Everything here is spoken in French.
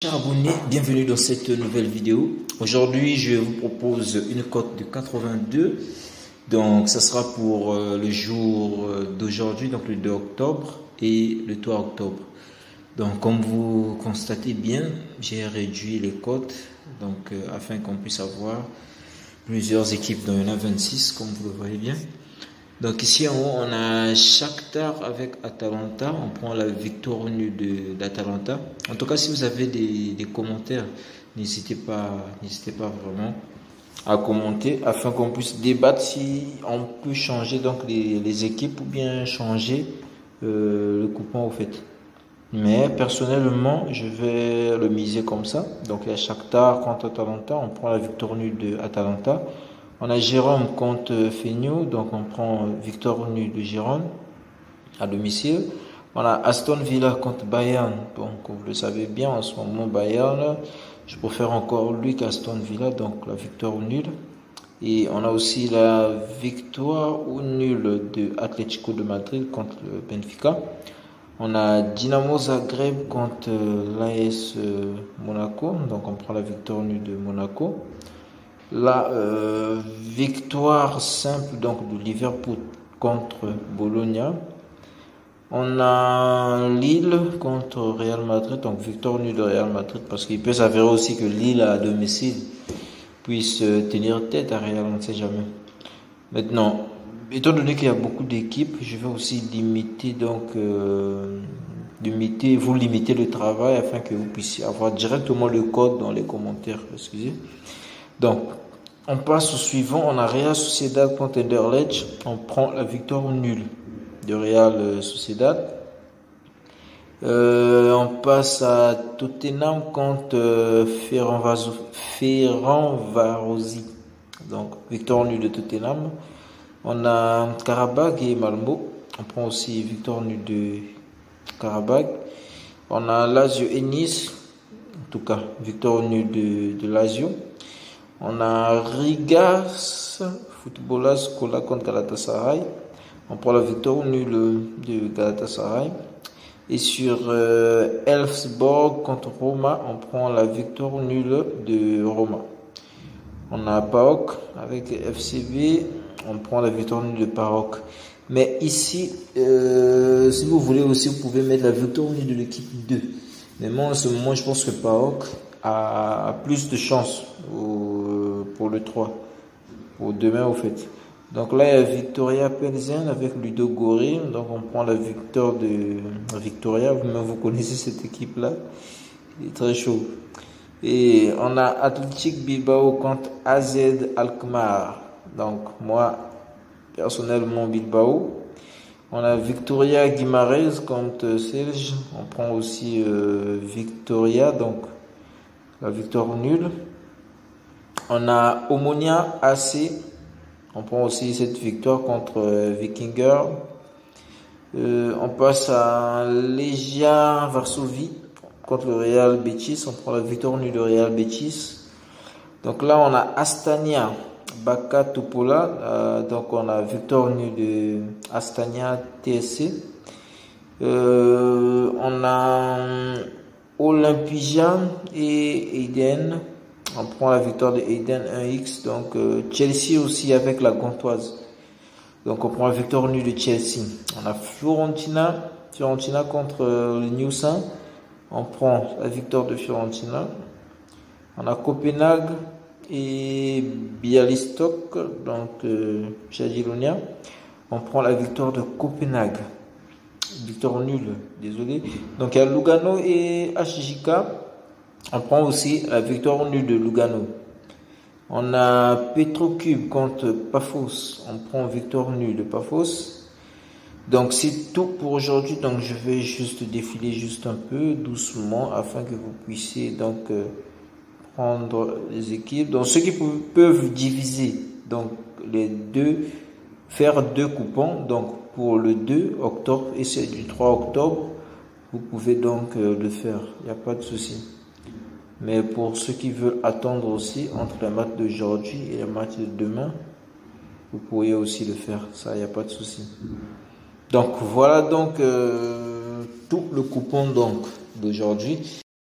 Chers abonnés, bienvenue dans cette nouvelle vidéo. Aujourd'hui, je vous propose une cote de 82. Donc, ça sera pour le jour d'aujourd'hui, donc le 2 octobre et le 3 octobre. Donc, comme vous constatez bien, j'ai réduit les cotes donc afin qu'on puisse avoir plusieurs équipes. Donc, il y en a 26, comme vous le voyez bien. Donc ici en haut, on a Shakhtar avec Atalanta. On prend la victoire nulle d'Atalanta. En tout cas, si vous avez des commentaires, n'hésitez pas vraiment à commenter afin qu'on puisse débattre si on peut changer donc les équipes ou bien changer le coupon au fait. Mais personnellement, je vais le miser comme ça. Donc il y a Shakhtar contre Atalanta. On prend la victoire nulle de Atalanta. On a Jérôme contre Feyenoord, donc on prend victoire nulle de Jérôme à domicile. On a Aston Villa contre Bayern, donc vous le savez bien en ce moment Bayern, je préfère encore lui qu'Aston Villa, donc la victoire nulle. Et on a aussi la victoire ou nulle de Atlético de Madrid contre le Benfica. On a Dinamo Zagreb contre l'AS Monaco, donc on prend la victoire nulle de Monaco. La victoire simple donc de Liverpool contre Bologna. On a Lille contre Real Madrid, donc victoire nulle de Real Madrid parce qu'il peut s'avérer aussi que Lille à domicile puisse tenir tête à Real, on ne sait jamais. Maintenant, étant donné qu'il y a beaucoup d'équipes, je vais aussi limiter donc vous limiter le travail afin que vous puissiez avoir directement le code dans les commentaires. Excusez. Donc, on passe au suivant. On a Real Sociedad contre Anderlecht. On prend la victoire nulle de Real Sociedad. On passe à Tottenham contre Ferencvárosi. Donc, victoire nulle de Tottenham. On a Karabakh et Malmo. On prend aussi victoire nulle de Karabakh. On a Lazio et Nice. En tout cas, victoire nulle de Lazio. On a Rigas Footballers Kola contre Galatasaray. On prend la victoire nulle de Galatasaray. Et sur Elfsborg contre Roma, on prend la victoire nulle de Roma. On a PAOK avec FCB. On prend la victoire nulle de PAOK. Mais ici, si vous voulez aussi, vous pouvez mettre la victoire nulle de l'équipe 2. Mais moi, en ce moment, je pense que PAOK a plus de chance pour le 3, pour demain au fait. Donc là, il y a Victoria Pilsen avec Ludo Goré. Donc on prend la victoire de Victoria. Vous connaissez cette équipe-là. Il est très chaud. Et on a Athletic Bilbao contre AZ Alkmaar. Donc moi, personnellement, Bilbao. On a Victoria Guimarães contre Celje. On prend aussi Victoria, donc la victoire nulle. On a Omonia AC. On prend aussi cette victoire contre Vikinger. On passe à Legia Varsovie contre le Real Betis. On prend la victoire nulle de Real Betis. Donc là, on a Astana Baka Topola. Donc on a victoire nulle de Astana TSC. On a Olympija et Eden. On prend la victoire de Eden 1x. Donc Chelsea aussi avec la Gantoise. Donc on prend la victoire nulle de Chelsea. On a Fiorentina contre le Newcastle. On prend la victoire de Fiorentina. On a Copenhague et Bialystok, donc Jagiellonia. On prend la victoire de Copenhague. Victoire nulle, désolé. Donc il y a Lugano et HJK. On prend aussi la victoire nulle de Lugano. On a Petrocube contre Paphos. On prend victoire nulle de Paphos. Donc c'est tout pour aujourd'hui. Donc je vais juste défiler juste un peu doucement afin que vous puissiez donc prendre les équipes. Donc ceux qui peuvent diviser donc les deux, faire deux coupons. Donc pour le 2 octobre et c'est du 3 octobre, vous pouvez donc le faire. Il n'y a pas de souci. Mais pour ceux qui veulent attendre aussi entre les matchs d'aujourd'hui et les matchs de demain, vous pourriez aussi le faire. Ça, il n'y a pas de souci. Donc voilà donc tout le coupon donc d'aujourd'hui.